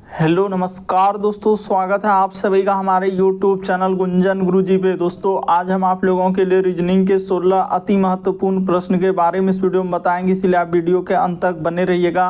Hello नमस्कार दोस्तों, स्वागत है आप सभी का हमारे YouTube चैनल गुंजन गुरुजी पे। दोस्तों आज हम आप लोगों के लिए रीजनिंग के 16 अति महत्वपूर्ण प्रश्न के बारे में इस वीडियो में बताएंगे, इसलिए आप वीडियो के अंत तक बने रहिएगा।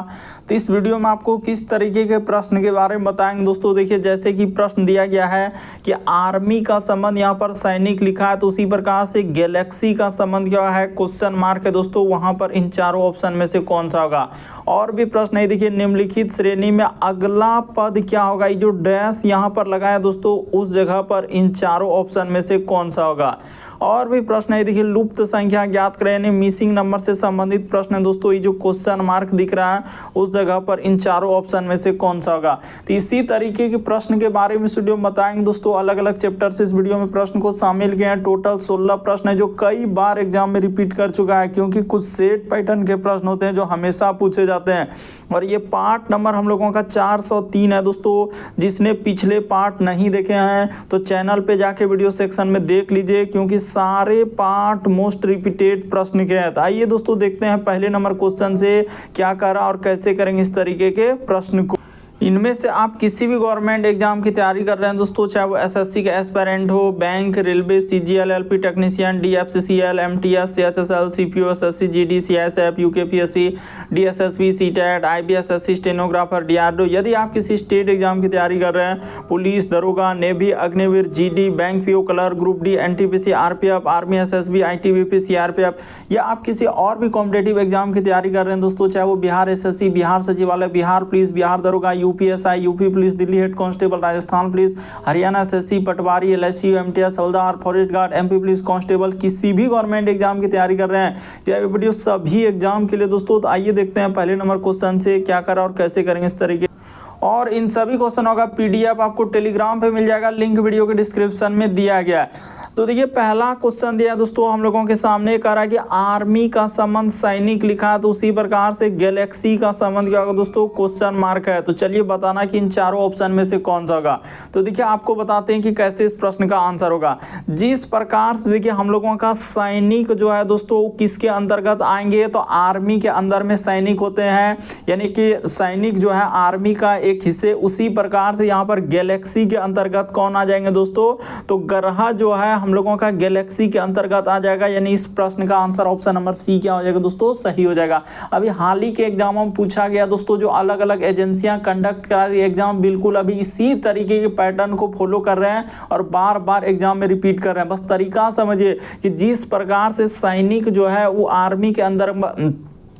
तो इस वीडियो में आपको किस तरीके के प्रश्न के बारे में बताएंगे दोस्तों। देखिए, जैसे कि प्रश्न दिया गया है कि आर्मी का संबंध, यहाँ पर सैनिक लिखा है, तो उसी प्रकार से गैलेक्सी का संबंध क्या है, क्वेश्चन मार्क है दोस्तों। वहाँ पर इन चारों ऑप्शन में से कौन सा होगा। और भी प्रश्न है, देखिए निम्नलिखित श्रेणी में अगला पद क्या होगा। ये जो डैश यहाँ पर लगाया दोस्तों, उस जगह पर इन चारों ऑप्शन में से कौन सा होगा। और भी प्रश्न है, देखिए लुप्त संख्या ज्ञात करें, यानी मिसिंग नंबर से संबंधित प्रश्न है दोस्तों। ये जो क्वेश्चन मार्क दिख रहा है उस जगह पर इन चारों ऑप्शन में से कौन सा होगा। तो इसी तरीके के प्रश्न के बारे में इस वीडियो में बताएंगे दोस्तों। अलग अलग चैप्टर से इस वीडियो में प्रश्न को शामिल किए हैं। टोटल 16 प्रश्न है जो कई बार एग्जाम में रिपीट कर चुका है, क्योंकि कुछ सेट पैटर्न के प्रश्न होते हैं जो हमेशा पूछे जाते हैं। और ये पार्ट नंबर हम लोगों का 403 है दोस्तों। जिसने पिछले पार्ट नहीं देखे हैं तो चैनल पे जाके वीडियो सेक्शन में देख लीजिए, क्योंकि सारे पार्ट मोस्ट रिपीटेड प्रश्न के हैं। तो आइए दोस्तों देखते हैं पहले नंबर क्वेश्चन से क्या करा और कैसे करेंगे इस तरीके के प्रश्न को। इनमें से आप किसी भी गवर्नमेंट एग्जाम की तैयारी कर रहे हैं दोस्तों, चाहे वो एसएससी का एस्पिरेंट हो, bank, railway, CGL, LP technician, DFCCL, MTS, CHSL, CPO, SSC, GD, CSF, UKPSC, DSSB, CTET, IBSSC, stenographer, DRDO. यदि आप किसी स्टेट एग्जाम की तैयारी कर रहे हैं, पुलिस, दरोगा, navy, Agniveer, GD, bank PO, clerk, group D, NTPC, RPF, army, SSB, ITBP, CRPF, या आप किसी और भी कॉम्पिटेटिव एग्जाम की तैयारी कर रहे हैं दोस्तों, चाहे वो बिहार एसएससी, बिहार सचिवालय, बिहार पुलिस, बिहार दरोगा, UPSI, UP police, Delhi head constable, Rajasthan police, Haryana SSC, पटवारी, एलआईसी, एमटीएस, हवलदार, forest guard, MP police constable, किसी भी गवर्नमेंट एग्जाम की तैयारी कर रहे हैं, यह वीडियो सभी एग्जाम के लिए दोस्तों। तो आइए देखते हैं पहले नंबर क्वेश्चन से क्या करा और कैसे करेंगे इस तरीके। और इन सभी क्वेश्चनों का पीडीएफ आपको टेलीग्राम पे मिल जाएगा, लिंक वीडियो के डिस्क्रिप्शन में दिया गया है। तो देखिए पहला क्वेश्चन दिया दोस्तों हम लोगों के सामने, कह रहा है कि आर्मी का संबंध सैनिक लिखा है, तो उसी प्रकार से गैलेक्सी का संबंध क्या होगा दोस्तों, क्वेश्चन मार्क है। तो चलिए बताना कि इन चारों ऑप्शन में से कौन सा होगा। तो देखिए आपको बताते हैं कि कैसे इस प्रश्न का आंसर होगा। जिस प्रकार से देखिए हम लोगों का सैनिक जो है दोस्तों किसके अंतर्गत आएंगे, तो आर्मी के अंदर में सैनिक होते हैं, यानी कि सैनिक जो है आर्मी का एक हिस्से। उसी प्रकार से यहाँ पर गैलेक्सी के अंतर्गत कौन आ जाएंगे दोस्तों, तो ग्रह जो है हम लोगों का गैलेक्सी के अंतर्गत आ जाएगा। यानी इस प्रश्न का आंसर ऑप्शन नंबर सी क्या हो जाएगा दोस्तों, सही हो जाएगा। अभी हाल ही के एग्जामों में पूछा गया दोस्तों, जो अलग अलग एजेंसियां कंडक्ट करा रही एग्जाम, बिल्कुल अभी इसी तरीके के पैटर्न को फॉलो कर रहे हैं और बार बार एग्जाम में रिपीट कर रहे हैं। बस तरीका समझिए कि जिस प्रकार से सैनिक जो है वो आर्मी के अंदर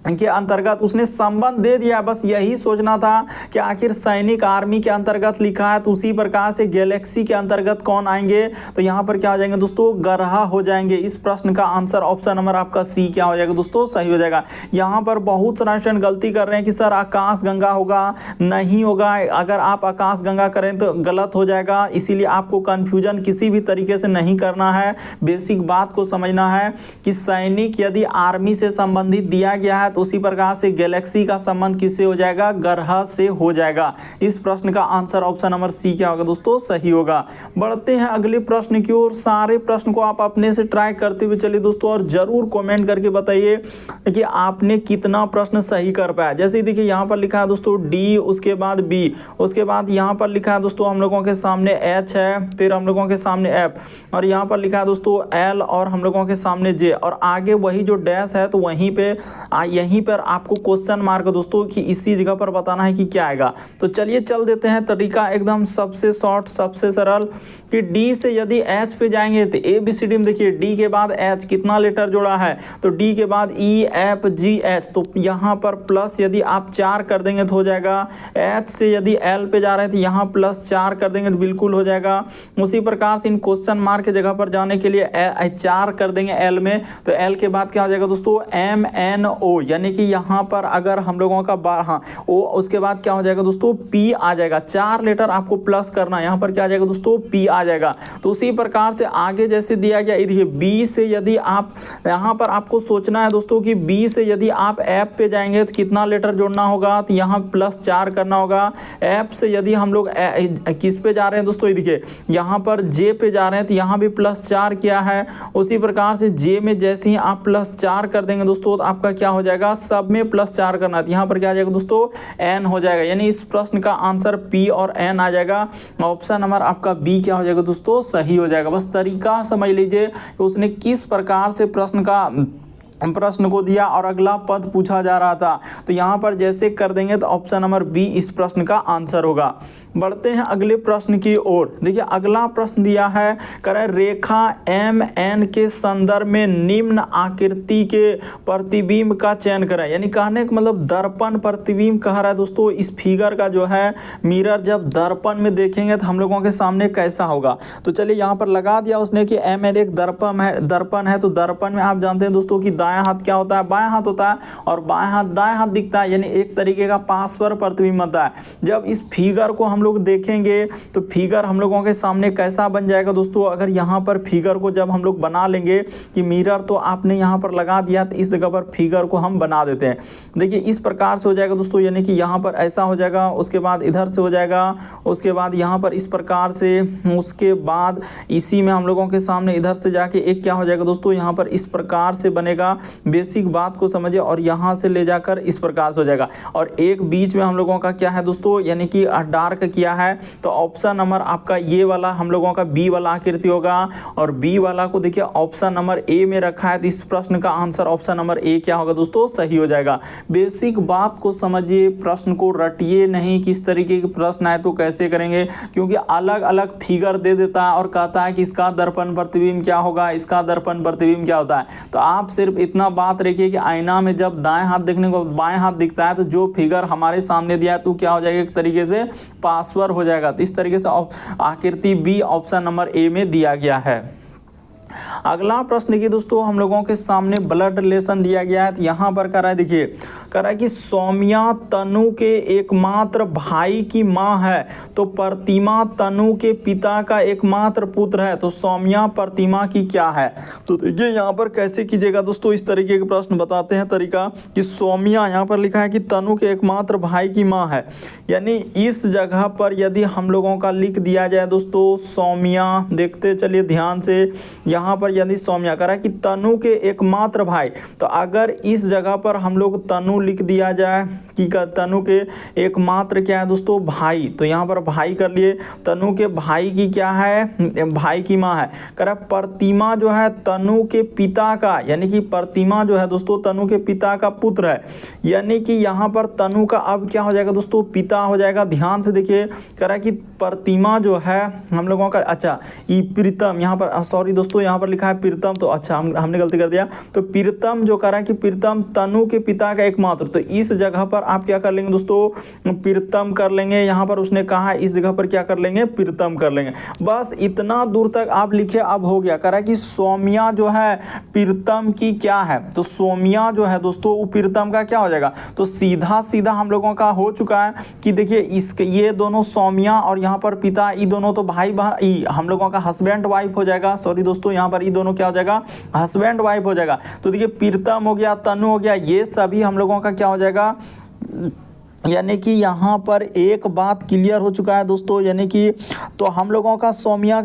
के अंतर्गत उसने संबंध दे दिया, बस यही सोचना था कि आखिर सैनिक आर्मी के अंतर्गत लिखा है, तो उसी प्रकार से गैलेक्सी के अंतर्गत कौन आएंगे, तो यहाँ पर क्या हो जाएंगे दोस्तों, ग्रह हो जाएंगे। इस प्रश्न का आंसर ऑप्शन नंबर आपका सी क्या हो जाएगा दोस्तों, सही हो जाएगा। यहाँ पर बहुत सारे स्टूडेंट गलती कर रहे हैं कि सर आकाश गंगा होगा, नहीं होगा। अगर आप आकाश गंगा करें तो गलत हो जाएगा, इसीलिए आपको कंफ्यूजन किसी भी तरीके से नहीं करना है। बेसिक बात को समझना है कि सैनिक यदि आर्मी से संबंधित दिया गया है, तो उसी प्रकार से गैलेक्सी का संबंध किससे हो जाएगा, ग्रह से हो जाएगा। इस प्रश्न का आंसर ऑप्शन नंबर सी क्या होगा दोस्तों, सही होगा। बढ़ते हैं अगले प्रश्न की ओर। सारे प्रश्न को आप अपने से ट्राई करते हुए चलिए दोस्तों, और जरूर कमेंट करके बताइए कि आपने कितना प्रश्न सही कर पाया। जैसे देखिए यहाँ पर लिखा है दोस्तों डी, उसके बाद बी, उसके बाद यहाँ पर लिखा है दोस्तों हम लोगों के सामने एच है, फिर हम लोगों के सामने एफ, और यहाँ पर लिखा है दोस्तों एल, और हम लोगों के सामने जे, और आगे वही जो डैश है तो वहीं पे यहीं पर आपको क्वेश्चन मार्क दोस्तों कि इसी जगह पर बताना है कि क्या आएगा। तो चलिए चल देते हैं, तरीका एकदम सबसे शॉर्ट सबसे सरल, कि डी से यदि एच पे जाएंगे तो ए बी सी डी में देखिए डी के बाद एच कितना लेटर जोड़ा है, तो डी के बाद ई एफ जी एच, तो यहाँ पर प्लस यदि आप 4 कर देंगे तो हो जाएगा। एच से यदि एल पे जा रहे हैं तो यहाँ प्लस 4 कर देंगे तो बिल्कुल हो जाएगा। उसी प्रकार से इन क्वेश्चन मार्क की जगह पर जाने के लिए 4 कर देंगे एल में, तो एल के बाद क्या हो जाएगा दोस्तों, एम एन ओ, यानी कि यहाँ पर अगर हम लोगों का ओ, उसके बाद क्या हो जाएगा दोस्तों, पी आ जाएगा। 4 लेटर आपको प्लस करना, यहाँ पर क्या आ जाएगा दोस्तों, पी आ जाएगा। तो उसी प्रकार से आगे जैसे दिया गया, देखिए बी से यदि आप यहाँ पर आपको सोचना है दोस्तों कि बी से यदि आप एफ पे जाएंगे तो कितना लेटर जोड़ना होगा, तो यहाँ प्लस 4 करना होगा। एफ से यदि हम लोग किस पे जा रहे हैं दोस्तों, देखिए यहाँ पर जे पे जा रहे हैं तो यहाँ भी प्लस 4 किया है। उसी प्रकार से जे में जैसे ही आप प्लस 4 कर देंगे दोस्तों, तो आपका क्या हो जाएगा जाएगा, सब में +4 करना है। यहाँ पर क्या आ जाएगा दोस्तों, n हो जाएगा। यानी इस प्रश्न का आंसर P और n आ जाएगा। ऑप्शन नंबर आपका B क्या हो जाएगा दोस्तों, सही हो जाएगा। बस तरीका समझ लीजिए कि उसने किस प्रकार से प्रश्न को दिया और अगला पद पूछा जा रहा था। तो यहाँ पर जैसे कर देंगे तो ऑप्शन नंबर बी इस प्रश्न का आंसर होगा। बढ़ते हैं अगले प्रश्न की ओर। देखिए अगला प्रश्न दिया है, करें रेखा एम एन के संदर्भ में निम्न आकृति के प्रतिबिंब का चयन करें। यानी कहने का मतलब दर्पण प्रतिबिंब कह रहा है दोस्तों। इस फिगर का जो है मिरर जब दर्पण में देखेंगे तो हम लोगों के सामने कैसा होगा। तो चलिए यहाँ पर लगा दिया उसने कि एम एन एक दर्पण है। तो दर्पण में आप जानते हैं दोस्तों कि दायां हाथ क्या होता है, बायां हाथ होता है, और बायां हाथ दायां हाथ दिखता है। यानी एक तरीके का पार्श्व प्रतिबिंब होता है। जब इस फिगर को हम लोग देखेंगे तो फिगर हम लोगों के सामने कैसा बन जाएगा दोस्तों। अगर यहाँ पर फिगर को जब हम लोग बना लेंगे कि मिरर तो आपने यहाँ पर लगा दिया, तो इस जगह पर फिगर को हम बना देते हैं। देखिए इस प्रकार से हो जाएगा दोस्तों। यानी कि यहाँ पर ऐसा हो जाएगा, उसके बाद इधर से हो जाएगा, उसके बाद यहाँ पर इस प्रकार से, उसके बाद इसी में हम लोगों के सामने इधर से जाके एक क्या हो जाएगा दोस्तों, यहाँ पर इस प्रकार से बनेगा। बेसिक बात को समझिए। और यहाँ से ले जाकर इस प्रकार से हो जाएगा, और एक बीच में हम लोगों का क्या है दोस्तों, यानी कि डार्क किया है। तो ऑप्शन नंबर आपका ये वाला हम लोगों का बी वाला आकृति होगा। और बी वाला को देखिए ऑप्शन नंबर ए में रखा है। तो इस प्रश्न का आंसर ऑप्शन नंबर ए क्या होगा दोस्तों, सही हो जाएगा। बेसिक बात को समझिए, प्रश्न को रटिए नहीं। किस तरीके के प्रश्न आए तो कैसे करेंगे, क्योंकि अलग अलग फिगर दे देता है और कहता है कि इसका दर्पण प्रतिबिंब क्या होगा, इसका दर्पण प्रतिबिंब क्या होता है। तो आप सिर्फ इतना बात रखिए कि आईना में जब दाएं हाथ देखने को बाएं हाथ दिखता है, तो जो फिगर हमारे सामने दिया है तो क्या हो जाएगा, एक तरीके से पार्श्व हो जाएगा। तो इस तरीके से आकृति बी ऑप्शन नंबर ए में दिया गया है। अगला प्रश्न की दोस्तों हम लोगों के सामने ब्लड रिलेशन दिया गया है। तो यहाँ पर कह रहा है, देखिए कह रहा है कि सौम्या तनु के एकमात्र भाई की माँ है, तो प्रतिमा तनु के पिता का एकमात्र पुत्र है। तो सौम्या प्रतिमा की क्या है। तो देखिए यहाँ पर कैसे कीजिएगा दोस्तों, इस तरीके के प्रश्न बताते हैं तरीका कि सौम्या यहाँ पर लिखा है कि तनु के एकमात्र भाई की माँ है। यानी इस जगह पर यदि हम लोगों का लिख दिया जाए दोस्तों सौम्या, देखते चलिए ध्यान से, यहाँ पर यदि सौम्या कह रहा है कि तनु के एकमात्र भाई, तो अगर इस जगह पर हम लोग तनु लिख दिया जाए कि तनु के एकमात्र क्या है दोस्तों, भाई, तो यहाँ पर भाई कर लिए। तनु के भाई की क्या है, भाई की माँ है। कह रहा है प्रतिमा जो है तनु के पिता का, यानी कि प्रतिमा जो है दोस्तों तनु के पिता का पुत्र है। यानी कि यहाँ पर तनु का अब क्या हो जाएगा दोस्तों, पिता हो जाएगा। ध्यान से देखिए, कह रहा है कि प्रतिमा जो है हम लोगों का, अच्छा ये प्रीतम, यहाँ पर सॉरी दोस्तों यहाँ पर लिखा है प्रीतम, तो अच्छा हमने गलती कर दिया। तो प्रीतम जो कह रहा है कि प्रीतम तनु के पिता का एकमात्र, तो इस जगह पर आप क्या कर लेंगे दोस्तों, प्रीतम कर लेंगे। यहाँ पर उसने कहा है इस जगह पर क्या कर लेंगे, प्रीतम कर लेंगे। बस इतना दूर तक आप लिखे, अब हो गया। कह रहा है कि सौम्या जो है प्रीतम की क्या है, तो सौम्या जो है दोस्तों वो प्रीतम का क्या हो जाएगा। तो सीधा सीधा हम लोगों का हो चुका है कि देखिए इसके ये दोनों सौम्या और यहाँ पर पिता, ये दोनों तो भाई बहन, हम लोगों का हस्बैंड वाइफ हो जाएगा। सॉरी दोस्तों यहाँ पर ये दोनों क्या हो जाएगा, हस्बैंड वाइफ हो जाएगा। तो देखिए प्रीतम हो गया, तनु हो गया, ये सभी हम लोगों का क्या हो जाएगा, यानी कि यहाँ पर एक बात क्लियर हो चुका है दोस्तों। यानी कि तो हम लोगों का सौम्या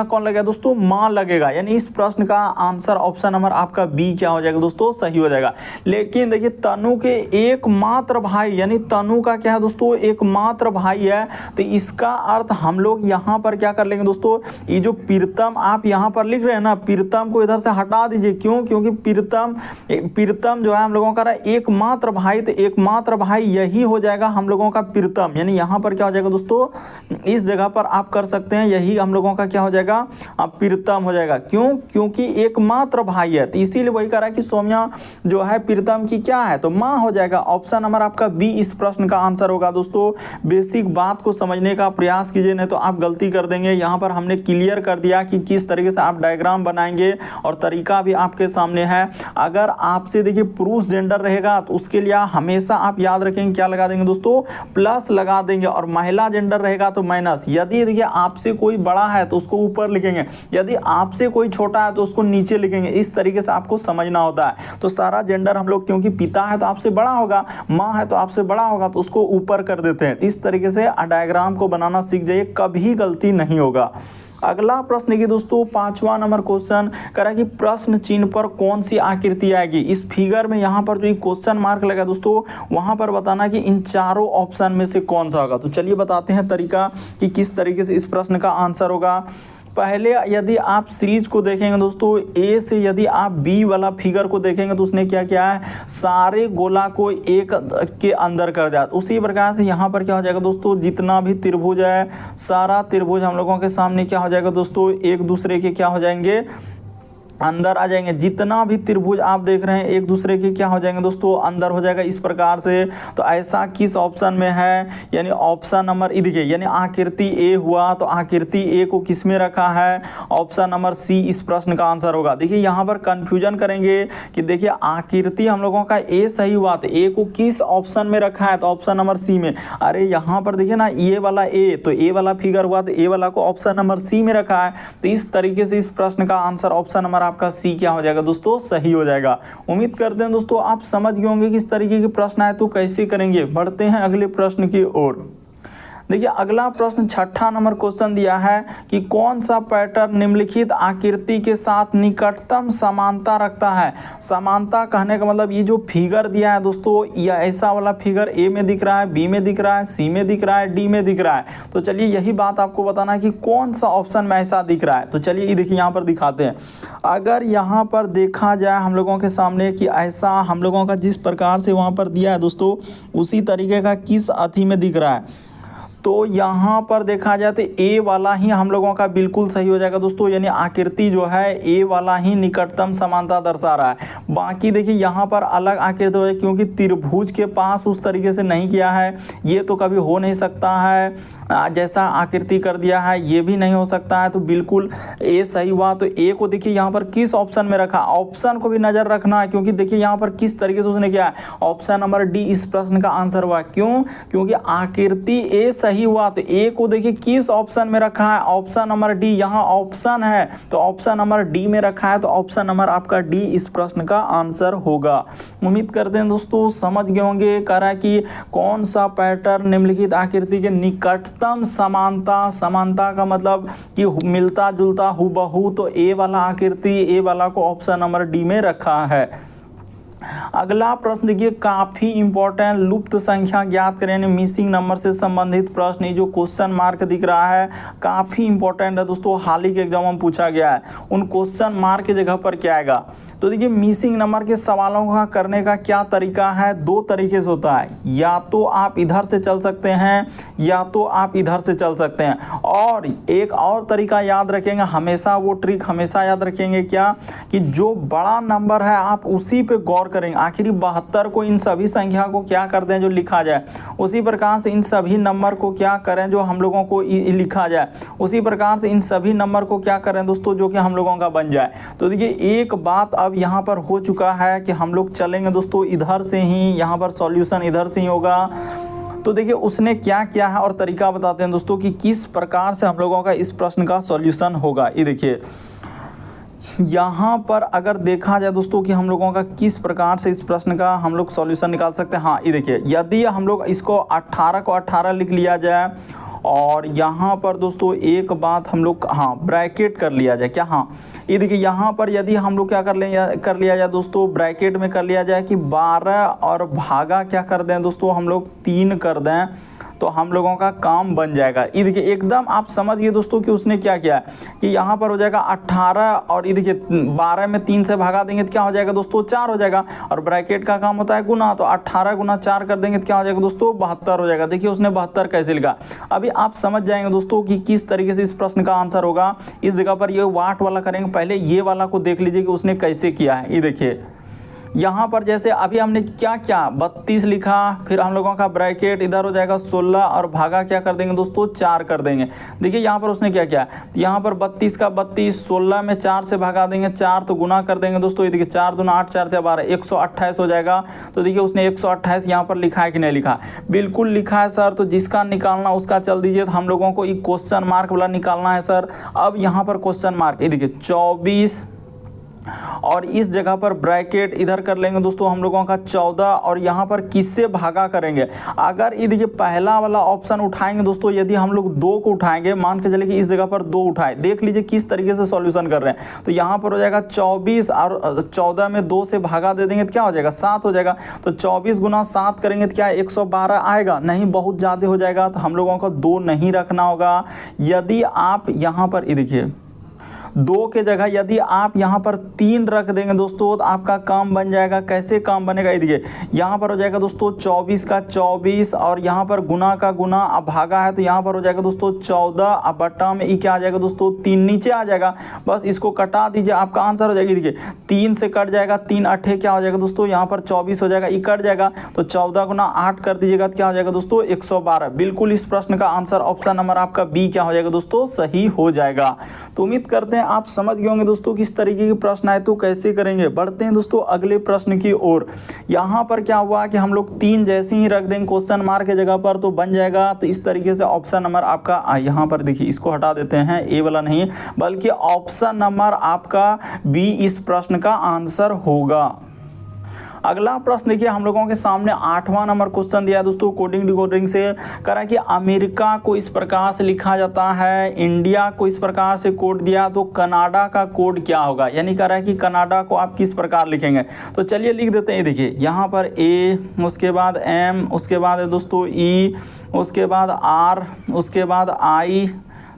कौन लगेगा दोस्तों, माँ लगेगा। यानी इस प्रश्न का आंसर ऑप्शन नंबर आपका बी क्या हो जाएगा दोस्तों, सही हो जाएगा। लेकिन देखिए तनु के एकमात्र भाई, यानी तनु का क्या है दोस्तों, एकमात्र भाई है। तो इसका अर्थ हम लोग यहाँ पर क्या कर लेंगे दोस्तों, ये जो प्रीतम आप यहाँ पर लिख रहे हैं ना, प्रीतम को इधर से हटा दीजिए। क्यों, क्योंकि प्रीतम जो है हम लोगों का एकमात्र भाई, तो एकमात्र भाई यही हो जाएगा हम लोगों का प्रीतम। यानी यहाँ पर क्या हो जाएगा दोस्तों, इस जगह पर आप कर सकते हैं, यही हम लोगों का क्या हो जाएगा, प्रीतम हो जाएगा। क्यों, क्योंकि एकमात्र भाई है। तो इसीलिए वही कह रहा है कि सौम्या जो है प्रीतम की क्या है, तो माँ हो जाएगा। ऑप्शन नंबर आपका बी इस प्रश्न का आंसर होगा दोस्तों। बेसिक बात को समझने का प्रयास कीजिए, नहीं तो आप गलती कर देंगे। यहाँ पर हमने क्लियर कर दिया कि किस तरीके से आप डायग्राम बनाएंगे, और तरीका भी आपके सामने है। अगर आपसे देखिए पुरुष जेंडर रहेगा तो उसके लिए हमेशा आप याद रखेंगे क्या लगा देंगे दोस्तों, प्लस लगा देंगे, और महिला जेंडर रहेगा तो माइनस। यदि देखिए आपसे कोई बड़ा है तो उसको ऊपर लिखेंगे, यदि आपसे कोई छोटा है तो उसको नीचे लिखेंगे। इस तरीके से आपको समझना होता है। तो सारा जेंडर हम लोग, क्योंकि पिता है तो आपसे बड़ा होगा, माँ है तो आपसे बड़ा होगा, तो उसको ऊपर कर देते हैं। इस तरीके से डायग्राम को बनाना सीख जाइए, कभी गलती नहीं होगा। अगला प्रश्न देखिए दोस्तों, 5वां नंबर क्वेश्चन कह रहा है कि प्रश्न चिन्ह पर कौन सी आकृति आएगी। इस फिगर में यहाँ पर जो क्वेश्चन मार्क लगा दोस्तों, वहां पर बताना कि इन चारों ऑप्शन में से कौन सा होगा। तो चलिए बताते हैं तरीका कि किस तरीके से इस प्रश्न का आंसर होगा। पहले यदि आप सीरीज को देखेंगे दोस्तों, ए से यदि आप बी वाला फिगर को देखेंगे तो उसने क्या किया है, सारे गोला को एक के अंदर कर दिया। उसी प्रकार से यहाँ पर क्या हो जाएगा दोस्तों, जितना भी त्रिभुज है सारा त्रिभुज हम लोगों के सामने क्या हो जाएगा दोस्तों, एक दूसरे के क्या हो जाएंगे, अंदर आ जाएंगे। जितना भी त्रिभुज आप देख रहे हैं एक दूसरे के क्या हो जाएंगे दोस्तों, अंदर हो जाएगा इस प्रकार से। तो ऐसा किस ऑप्शन में है, यानी ऑप्शन नंबर ई देखिए, यानी आकृति ए हुआ तो आकृति ए को किस में रखा है, ऑप्शन नंबर सी इस प्रश्न का आंसर होगा। देखिए यहाँ पर कंफ्यूजन करेंगे कि देखिए आकृति हम लोगों का ए सही हुआ तो ए को किस ऑप्शन में रखा है, तो ऑप्शन नंबर सी में। अरे यहाँ पर देखिए ना, ये वाला ए, तो ए वाला फिगर हुआ तो ए वाला को ऑप्शन नंबर सी में रखा है। तो इस तरीके से इस प्रश्न का आंसर ऑप्शन नंबर आपका सी क्या हो जाएगा दोस्तों, सही हो जाएगा। उम्मीद करते हैं दोस्तों आप समझ गए होंगे किस तरीके के प्रश्न आए तो कैसे करेंगे। बढ़ते हैं अगले प्रश्न की ओर। देखिए अगला प्रश्न 6ठा नंबर क्वेश्चन दिया है कि कौन सा पैटर्न निम्नलिखित आकृति के साथ निकटतम समानता रखता है। समानता कहने का मतलब ये जो फिगर दिया है दोस्तों, यह ऐसा वाला फिगर ए में दिख रहा है, बी में दिख रहा है, सी में दिख रहा है, डी में दिख रहा है। तो चलिए यही बात आपको बताना है कि कौन सा ऑप्शन में ऐसा दिख रहा है। तो चलिए ये देखिए यहाँ पर दिखाते हैं। अगर यहाँ पर देखा जाए हम लोगों के सामने कि ऐसा हम लोगों का जिस प्रकार से वहाँ पर दिया है दोस्तों, उसी तरीके का किस अथी में दिख रहा है, तो यहाँ पर देखा जाए तो ए वाला ही हम लोगों का बिल्कुल सही हो जाएगा दोस्तों, यानी आकृति जो है ए वाला ही निकटतम समानता दर्शा रहा है। बाकी देखिए यहाँ पर अलग आकृति हो है, क्योंकि त्रिभुज के पास उस तरीके से नहीं किया है, ये तो कभी हो नहीं सकता है। जैसा आकृति कर दिया है ये भी नहीं हो सकता है, तो बिल्कुल ए सही हुआ। तो ए को देखिए यहाँ पर किस ऑप्शन में रखा, ऑप्शन को भी नजर रखना है, क्योंकि देखिए यहाँ पर किस तरीके से उसने किया है, ऑप्शन नंबर डी इस प्रश्न का आंसर हुआ। क्यों, क्योंकि आकृति ए सही हुआ तो ए को देखिए किस ऑप्शन में रखा है, ऑप्शन नंबर डी। यहाँ ऑप्शन है तो ऑप्शन नंबर डी में रखा है, तो ऑप्शन नंबर आपका डी इस प्रश्न का आंसर होगा। उम्मीद करते हैं दोस्तों समझ गए होंगे। कह रहा है कि कौन सा पैटर्न निम्नलिखित आकृति के निकटतम समानता, समानता का मतलब कि मिलता जुलता हुबहू, तो ए वाला आकृति ए वाला को ऑप्शन नंबर डी में रखा है। अगला प्रश्न देखिए काफी इंपॉर्टेंट, लुप्त संख्या ज्ञात करें, मिसिंग नंबर से संबंधित प्रश्न। ये जो क्वेश्चन मार्क दिख रहा है काफी इंपॉर्टेंट है दोस्तों, हाल ही के एग्जाम में पूछा गया है। उन क्वेश्चन मार्क की जगह पर क्या आएगा, तो देखिए मिसिंग नंबर के सवालों का करने का क्या तरीका है, दो तरीके से होता है। या तो आप इधर से चल सकते हैं या तो आप इधर से चल सकते हैं। और एक और तरीका याद रखेंगे, हमेशा वो ट्रिक हमेशा याद रखेंगे क्या, कि जो बड़ा नंबर है आप उसी पे गौर करेंगे। आखिरी 72 को इन सभी संख्या को क्या कर दें जो लिखा जाए, उसी प्रकार से इन सभी नंबर को क्या करें जो हम लोगों को लिखा जाए, उसी प्रकार से इन सभी नंबर को क्या करें दोस्तों जो कि हम लोगों का बन जाए। तो देखिए एक बात अब यहाँ पर हो चुका है कि हम लोग चलेंगे दोस्तों इधर से ही, यहाँ पर सॉल्यूशन इधर से ही होगा। तो देखिए उसने क्या किया है और तरीका बताते हैं दोस्तों कि किस प्रकार से हम लोगों का इस प्रश्न का सॉल्यूशन होगा। ये देखिए यहाँ पर अगर देखा जाए दोस्तों कि हम लोगों का किस प्रकार से इस प्रश्न का हम लोग सॉल्यूशन निकाल सकते हैं। हाँ ये देखिए, यदि हम लोग इसको 18 को 18 लिख लिया जाए और यहाँ पर दोस्तों एक बात हम लोग हाँ ब्रैकेट कर लिया जाए क्या, हाँ ये देखिए यहाँ पर यदि हम लोग क्या कर लिया जाए दोस्तों, ब्रैकेट में कर लिया जाए कि 12 और भागा क्या कर दें दोस्तों हम लोग 3 कर दें, तो हम लोगों का काम बन जाएगा। ये देखिए एकदम आप समझ गए दोस्तों कि उसने क्या किया है कि यहाँ पर हो जाएगा 18 और ये देखिए 12 में 3 से भागा देंगे तो क्या हो जाएगा दोस्तों 4 हो जाएगा, और ब्रैकेट का काम होता है गुना, तो 18 गुना 4 कर देंगे तो क्या हो जाएगा दोस्तों 72 हो जाएगा। देखिए उसने 72 कैसे लिखा, अभी आप समझ जाएंगे दोस्तों कि किस तरीके से इस प्रश्न का आंसर होगा। इस जगह पर ये वाट वाला करेंगे, पहले ये वाला को देख लीजिए कि उसने कैसे किया है। ये देखिए यहाँ पर जैसे अभी हमने क्या किया 32 लिखा, फिर हम लोगों का ब्रैकेट इधर हो जाएगा 16 और भागा क्या कर देंगे दोस्तों 4 कर देंगे। देखिए यहाँ पर उसने क्या किया, तो यहाँ पर 32 का 32, 16 में 4 से भागा देंगे 4 तो गुना कर देंगे दोस्तों। ये देखिए 4 दूना 8 4 12 128 हो जाएगा। तो देखिए उसने 128 यहाँ पर लिखा है कि नहीं लिखा, बिल्कुल लिखा है सर। तो जिसका निकालना उसका चल दीजिए, तो हम लोगों को एक क्वेश्चन मार्क वाला निकालना है सर। अब यहाँ पर क्वेश्चन मार्क ये देखिए 24 और इस जगह पर ब्रैकेट इधर कर लेंगे दोस्तों हम लोगों का 14 और यहाँ पर किससे भागा करेंगे। अगर ये देखिए पहला वाला ऑप्शन उठाएंगे दोस्तों, यदि हम लोग 2 को उठाएंगे, मान के चले कि इस जगह पर 2 उठाए, देख लीजिए किस तरीके से सॉल्यूशन कर रहे हैं। तो यहाँ पर हो जाएगा 24 और 14 में 2 से भागा दे देंगे तो क्या हो जाएगा 7 हो जाएगा। तो 24 गुना 7 करेंगे तो क्या 112 आएगा, नहीं बहुत ज़्यादा हो जाएगा। तो हम लोगों को 2 नहीं रखना होगा। यदि आप यहाँ पर ये देखिए 2 के जगह यदि आप यहाँ पर 3 रख देंगे दोस्तों तो आपका काम बन जाएगा। कैसे काम बनेगा, ये देखिए यहाँ पर हो जाएगा दोस्तों 24 का 24 और यहाँ पर गुना का गुना, अब भागा है तो यहाँ पर हो जाएगा दोस्तों 14, अब बट्टा में ई क्या आ जाएगा दोस्तों 3 नीचे आ जाएगा। बस इसको कटा दीजिए, आपका आंसर हो जाएगा। देखिए 3 से कट जाएगा, 3 8 क्या हो जाएगा दोस्तों, यहाँ पर 24 हो जाएगा, ई कट जाएगा तो 14 गुना 8 कर दीजिएगा तो क्या हो जाएगा दोस्तों 112। बिल्कुल इस प्रश्न का आंसर ऑप्शन नंबर आपका बी क्या हो जाएगा दोस्तों, सही हो जाएगा। तो उम्मीद करते हैं आप समझ गए होंगे दोस्तों किस तरीके के प्रश्न आए तो कैसे करेंगे। बढ़ते हैं दोस्तों अगले प्रश्न की ओर। यहाँ पर क्या हुआ कि हम लोग 3 जैसे ही रख देंगे क्वेश्चन मार्क के जगह पर तो बन जाएगा। तो इस तरीके से ऑप्शन नंबर आपका यहाँ पर देखिए, इसको हटा देते हैं, ए वाला नहीं बल्कि ऑप्शन नंबर आपका बी इस प्रश्न का आंसर होगा। अगला प्रश्न देखिए हम लोगों के सामने 8वां नंबर क्वेश्चन दिया है दोस्तों कोडिंग डिकोडिंग से। कह रहा है कि अमेरिका को इस प्रकार से लिखा जाता है, इंडिया को इस प्रकार से कोड दिया, तो कनाडा का कोड क्या होगा। यानी कह रहा है कि कनाडा को आप किस प्रकार लिखेंगे। तो चलिए लिख देते हैं। देखिए यहाँ पर ए, उसके बाद एम, उसके बाद है दोस्तों ई, उसके बाद आर, उसके बाद आई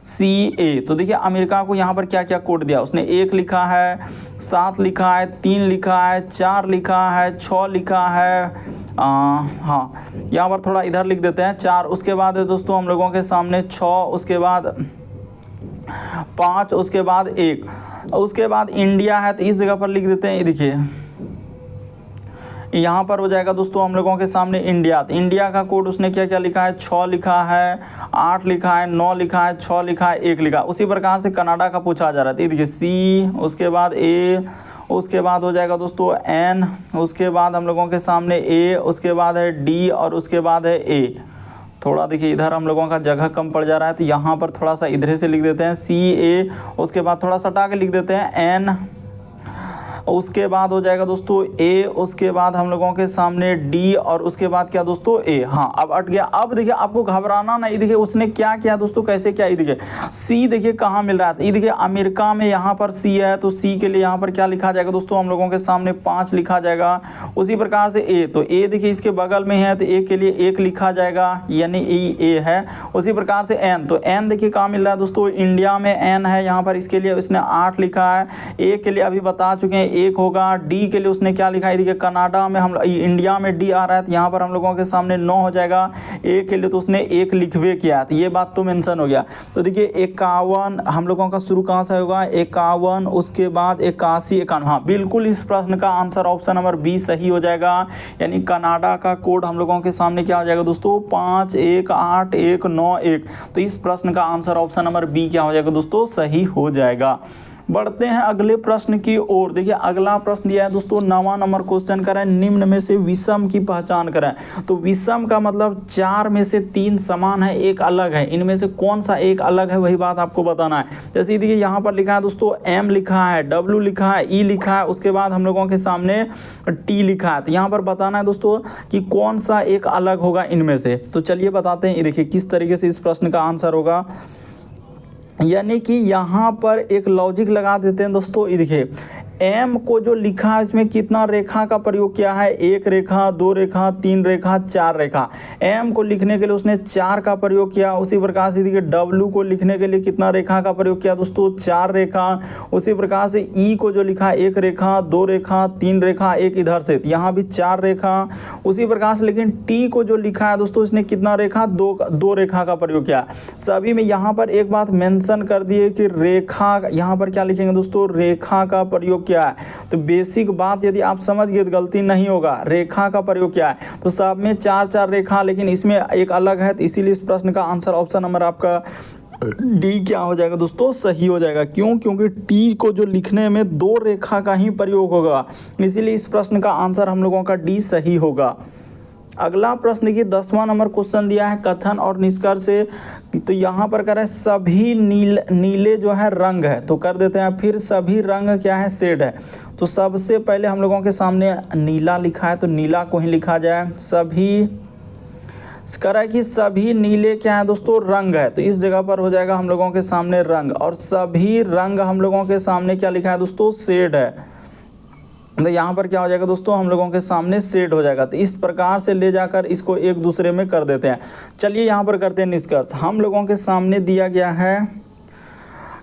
सी ए। तो देखिए अमेरिका को यहाँ पर क्या क्या कोड दिया, उसने 1 लिखा है, 7 लिखा है, 3 लिखा है, 4 लिखा है, 6 लिखा है, हाँ यहाँ पर थोड़ा इधर लिख देते हैं 4। उसके बाद है दोस्तों हम लोगों के सामने 6, उसके बाद 5, उसके बाद 1, उसके बाद इंडिया है तो इस जगह पर लिख देते हैं। ये देखिए यहाँ पर हो जाएगा दोस्तों हम लोगों के सामने इंडिया। तो इंडिया का कोड उसने क्या क्या लिखा है, 6 लिखा है, 8 लिखा है, 9 लिखा है, 6 लिखा है, 1 लिखा है। उसी प्रकार से कनाडा का पूछा जा रहा है। तो देखिए सी, उसके बाद ए, उसके बाद हो जाएगा दोस्तों एन, उसके बाद हम लोगों के सामने ए, उसके बाद है डी और उसके बाद है ए। थोड़ा देखिए इधर हम लोगों का जगह कम पड़ जा रहा है तो यहाँ पर थोड़ा सा इधर से लिख देते हैं सी ए, उसके बाद थोड़ा सा हटा के लिख देते हैं एन, उसके बाद हो जाएगा दोस्तों ए, उसके बाद हम लोगों के सामने डी और उसके बाद क्या दोस्तों ए। हाँ अब अट गया। अब देखिए आपको घबराना नहीं, देखिए उसने क्या किया दोस्तों, कैसे क्या, ये देखिए सी देखिए कहाँ मिल रहा है। ये देखिए अमेरिका में यहाँ पर सी है तो सी के लिए यहाँ पर क्या लिखा जाएगा दोस्तों, हम लोगों के सामने 5 लिखा जाएगा। उसी प्रकार से ए, तो ए देखिए इसके बगल में है तो ए के लिए 1 लिखा जाएगा, यानी ए है। उसी प्रकार से एन, तो एन देखिए कहाँ मिल रहा है दोस्तों, इंडिया में एन है, यहाँ पर इसके लिए उसने 8 लिखा है। ए के लिए अभी बता चुके हैं 1 होगा। डी के लिए उसने क्या लिखा है, देखिए कनाडा में हम इंडिया में डी आ रहा है तो यहाँ पर हम लोगों के सामने 9 हो जाएगा। ए के लिए तो उसने 1 लिखवे किया है, तो ये बात तो मेंशन हो गया। तो देखिए 51 हम लोगों का शुरू कहाँ से होगा, 51, उसके बाद 81, 51। हाँ बिल्कुल इस प्रश्न का आंसर ऑप्शन नंबर बी सही हो जाएगा। यानी कनाडा का कोड हम लोगों के सामने क्या हो जाएगा दोस्तों, 5 1 8 1 9 1। तो इस प्रश्न का आंसर ऑप्शन नंबर बी क्या हो जाएगा दोस्तों, सही हो जाएगा। बढ़ते हैं अगले प्रश्न की ओर। देखिए अगला प्रश्न दिया है दोस्तों 9वां नंबर क्वेश्चन करें, निम्न में से विषम की पहचान करें। तो विषम का मतलब 4 में से 3 समान है, 1 अलग है, इनमें से कौन सा एक अलग है वही बात आपको बताना है। जैसे देखिए यहाँ पर लिखा है दोस्तों एम लिखा है, डब्ल्यू लिखा है, ई लिखा है, उसके बाद हम लोगों के सामने टी लिखा है। तो यहाँ पर बताना है दोस्तों कि कौन सा एक अलग होगा इनमें से। तो चलिए बताते हैं। ये देखिए किस तरीके से इस प्रश्न का आंसर होगा। यानी कि यहाँ पर एक लॉजिक लगा देते हैं दोस्तों। ये देखिए एम को जो लिखा है इसमें कितना रेखा का प्रयोग किया है, 1 रेखा, 2 रेखा, 3 रेखा, 4 रेखा। एम को लिखने के लिए उसने 4 का प्रयोग किया। उसी प्रकार से देखिए डब्ल्यू को लिखने के लिए कितना रेखा का प्रयोग किया दोस्तों, 4 रेखा। उसी प्रकार से ई को जो लिखा है 1 रेखा, 2 रेखा, 3 रेखा, 1 इधर से, यहाँ भी 4 रेखा। उसी प्रकार से लेकिन टी को जो लिखा है दोस्तों इसने कितना रेखा, 2 रेखा का प्रयोग किया। सभी में यहाँ पर एक बात मेंशन कर दिए कि रेखा, यहाँ पर क्या लिखेंगे दोस्तों, रेखा का प्रयोग क्या है। तो बेसिक बात यदि आप समझ गए तो गलती नहीं होगा। रेखा का प्रयोग क्या है, तो सब में 4 रेखा, लेकिन इसमें एक अलग है, तो इसीलिए इस प्रश्न का आंसर ऑप्शन नंबर आपका डी क्या हो जाएगा दोस्तों, सही हो जाएगा। क्यों, क्योंकि टी को जो लिखने में 2 रेखा का ही प्रयोग होगा, इसीलिए इस प्रश्न का आंसर हम लोगों का डी सही होगा। अगला प्रश्न देखिए 10वां नंबर क्वेश्चन दिया है कथन और निष्कर्ष से, तो यहाँ पर कह रहा है सभी नीले जो है रंग है, तो कर देते हैं फिर सभी रंग क्या है शेड है। तो सबसे पहले हम लोगों के सामने नीला लिखा है तो नीला को ही लिखा जाए। सभी कह रहा है कि सभी नीले क्या है दोस्तों रंग है, तो इस जगह पर हो जाएगा हम लोगों के सामने रंग, और सभी रंग हम लोगों के सामने क्या लिखा है दोस्तों शेड है, तो यहाँ पर क्या हो जाएगा दोस्तों हम लोगों के सामने शेड हो जाएगा। तो इस प्रकार से ले जाकर इसको एक दूसरे में कर देते हैं। चलिए यहाँ पर करते हैं निष्कर्ष। हम लोगों के सामने दिया गया है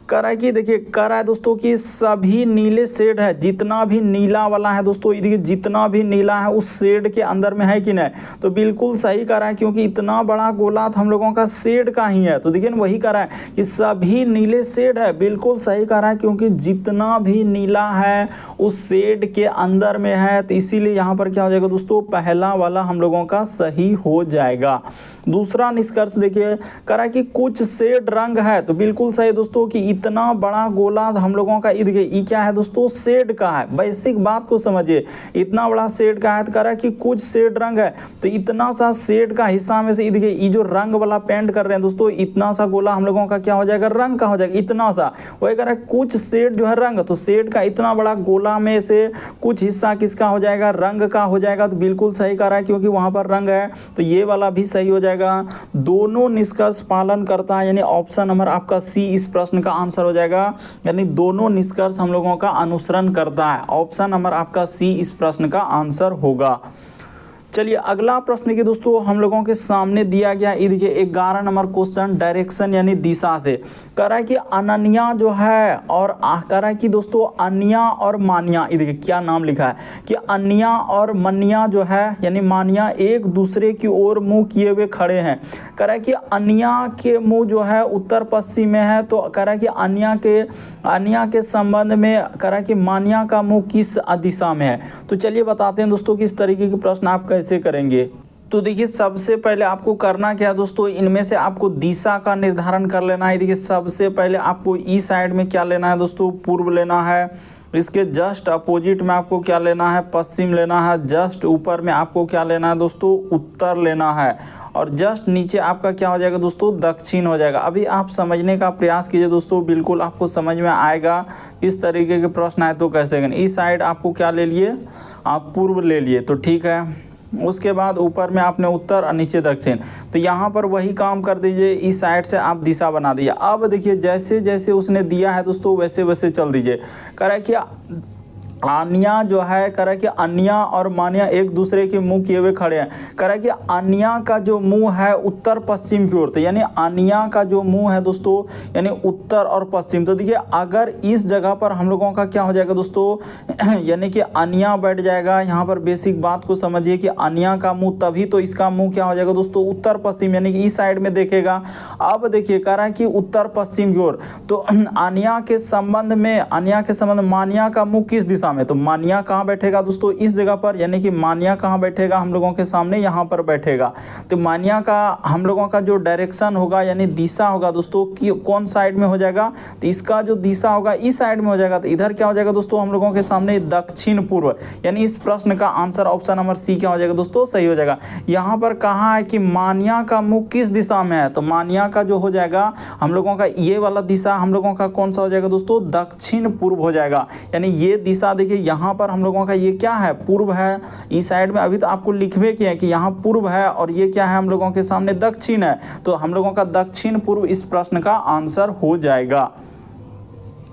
कह रहा है कि देखिए कह रहा है दोस्तों कि सभी नीले शेड है, जितना भी नीला वाला है दोस्तों देखिए जितना भी नीला है उस शेड के अंदर में है कि नहीं, तो बिल्कुल सही कह रहा है क्योंकि इतना बड़ा गोला हम लोगों का शेड का ही है। तो देखिए वही कह रहा है कि सभी नीले शेड है, बिल्कुल सही कह रहा है क्योंकि जितना भी नीला है उस शेड के अंदर में है, तो इसीलिए यहाँ पर क्या हो जाएगा दोस्तों पहला वाला हम लोगों का सही हो जाएगा। दूसरा निष्कर्ष देखिए कह रहा है कि कुछ शेड रंग है, तो बिल्कुल सही दोस्तों कि इतना बड़ा गोला हम लोगों का ये क्या है दोस्तों शेड का है। बेसिक बात को समझिए, इतना बड़ा शेड का है तो कह रहा है कि कुछ शेड रंग है, तो इतना सा शेड का हिस्सा में से ये जो रंग वाला पेंट कर रहे हैं दोस्तों इतना सा गोला हम लोगों का क्या हो जाएगा रंग का हो जाएगा, इतना सा। वही कह रहा है कुछ शेड जो है रंग, तो शेड का इतना बड़ा गोला में से कुछ हिस्सा किसका हो जाएगा रंग का हो जाएगा, तो बिल्कुल सही कह रहा है क्योंकि वहां पर रंग है, तो ये वाला भी सही हो जाएगा। दोनों निष्कर्ष पालन करता है, यानी ऑप्शन नंबर आपका सी इस प्रश्न का आंसर हो जाएगा, यानी दोनों निष्कर्ष हम लोगों का अनुसरण करता है। ऑप्शन नंबर आपका सी इस प्रश्न का आंसर होगा। चलिए अगला प्रश्न की दोस्तों हम लोगों के सामने दिया गया ये देखिए 11 नंबर क्वेश्चन डायरेक्शन यानी दिशा से कह रहा है कि अनन्या जो है और कह रहा है कि दोस्तों अन्या और मान्या, ये देखिए क्या नाम लिखा है कि अन्या और मन्या जो है यानी मान्या एक दूसरे की ओर मुंह किए हुए खड़े हैं। कह रहा है कि अन्या के मुंह जो है उत्तर पश्चिम में है, तो कह रहा है कि अन्या के संबंध में कह रहा है कि मान्या का मुंह किस दिशा में है। तो चलिए बताते हैं दोस्तों किस तरीके के प्रश्न आप कैसे करेंगे। तो देखिए सबसे पहले आपको करना क्या है दोस्तों, इनमें से आपको दिशा का निर्धारण कर लेना है। देखिए सबसे पहले आपको ई साइड में क्या लेना है दोस्तों पूर्व लेना है, इसके जस्ट अपोजिट में आपको क्या लेना है पश्चिम लेना है, जस्ट ऊपर में आपको क्या लेना है दोस्तों उत्तर लेना है, और जस्ट नीचे आपका क्या हो जाएगा दोस्तों दक्षिण हो जाएगा। अभी आप समझने का प्रयास कीजिए दोस्तों, बिल्कुल आपको समझ में आएगा इस तरीके के प्रश्न आए तो कैसे करें। इस साइड आपको क्या ले लिए आप पूर्व ले लिए तो ठीक है, उसके बाद ऊपर में आपने उत्तर और नीचे दक्षिण, तो यहाँ पर वही काम कर दीजिए, इस साइड से आप दिशा बना दीजिए। अब देखिए जैसे जैसे उसने दिया है दोस्तों वैसे वैसे चल दीजिए। कह रहा है कि अन्या जो है कह रहा है कि अन्या और मान्या एक दूसरे के मुंह किए हुए खड़े हैं। कह रहा है कि अन्या का जो मुंह है उत्तर पश्चिम की ओर, तो यानी अन्या का जो मुंह है दोस्तों यानी उत्तर और पश्चिम। तो देखिए अगर इस जगह पर हम लोगों का क्या हो जाएगा दोस्तों यानी कि अन्या बैठ जाएगा। यहाँ पर बेसिक बात को समझिए कि अन्या का मुंह तभी तो इसका मुंह क्या हो जाएगा दोस्तों उत्तर पश्चिम यानी कि इस साइड में देखेगा। अब देखिए कह रहा है कि उत्तर पश्चिम की ओर, तो अन्या के संबंध मान्या का मुंह किस दिशा में, तो मान्या कहाँ बैठेगा दोस्तों इस जगह पर, यानी कि मान्या कहाँ बैठेगा हम लोगों के सामने यहाँ पर बैठेगा। तो मान्या का हम लोगों का जो डायरेक्शन होगा यानी दिशा होगा दोस्तों कि कौन साइड में हो जाएगा, तो इसका जो दिशा होगा इस साइड में हो जाएगा। तो इधर क्या हो जाएगा दोस्तों हम लोगों के सामने दक्षिण पूर्व, यानी इस प्रश्न का आंसर ऑप्शन नंबर सी क्या हो जाएगा दोस्तों सही हो जाएगा। यहाँ पर कहा है कि मान्या का मुख किस दिशा में है, तो मान्या का जो हो जाएगा हम लोगों का ये वाला दिशा हम लोगों का कौन सा हो जाएगा दोस्तों दक्षिण पूर्व हो जाएगा। यानी ये दिशा देखिए यहाँ पर हम लोगों का ये क्या है पूर्व है, इस साइड में अभी तो आपको लिखवे किया है कि यहाँ पूर्व है और ये क्या है हम लोगों के सामने दक्षिण है, तो हम लोगों का दक्षिण पूर्व इस प्रश्न का आंसर हो जाएगा।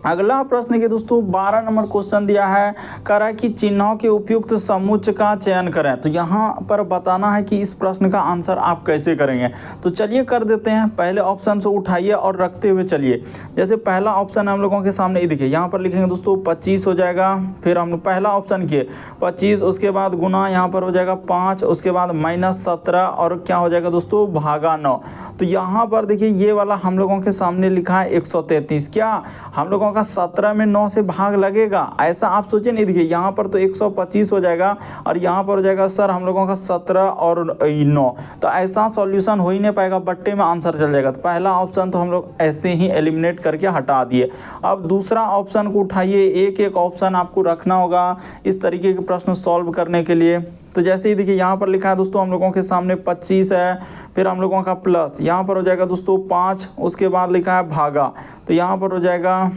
अगला प्रश्न के दोस्तों 12 नंबर क्वेश्चन दिया है, कह रहा है कि चिन्हों के उपयुक्त समुच्चय का चयन करें। तो यहाँ पर बताना है कि इस प्रश्न का आंसर आप कैसे करेंगे। तो चलिए कर देते हैं, पहले ऑप्शन से उठाइए और रखते हुए चलिए। जैसे पहला ऑप्शन हम लोगों के सामने ये देखिए, यहाँ पर लिखेंगे दोस्तों 25 हो जाएगा, फिर हम पहला ऑप्शन किए 25, उसके बाद गुना यहाँ पर हो जाएगा 5, उसके बाद -17 और क्या हो जाएगा दोस्तों भागा 9। तो यहाँ पर देखिए ये वाला हम लोगों के सामने लिखा है 133, क्या हम लोगों 17 में 9 से भाग लगेगा, ऐसा आप सोचिए। नहीं देखिए यहाँ पर तो 125 हो जाएगा और यहाँ पर हो जाएगा सर हम लोगों का 17 और 9, तो ऐसा सॉल्यूशन हो ही नहीं पाएगा, बट्टे में आंसर चल जाएगा। तो पहला ऑप्शन तो हम लोग ऐसे ही एलिमिनेट करके हटा दिए। अब दूसरा ऑप्शन को उठाइए, एक एक ऑप्शन आपको रखना होगा इस तरीके के प्रश्न सॉल्व करने के लिए। तो जैसे ही देखिए यहाँ पर लिखा है दोस्तों हम लोगों के सामने 25 है, फिर हम लोगों का प्लस यहाँ पर हो जाएगा दोस्तों 5, उसके बाद लिखा है भागा, तो यहाँ पर हो जाएगा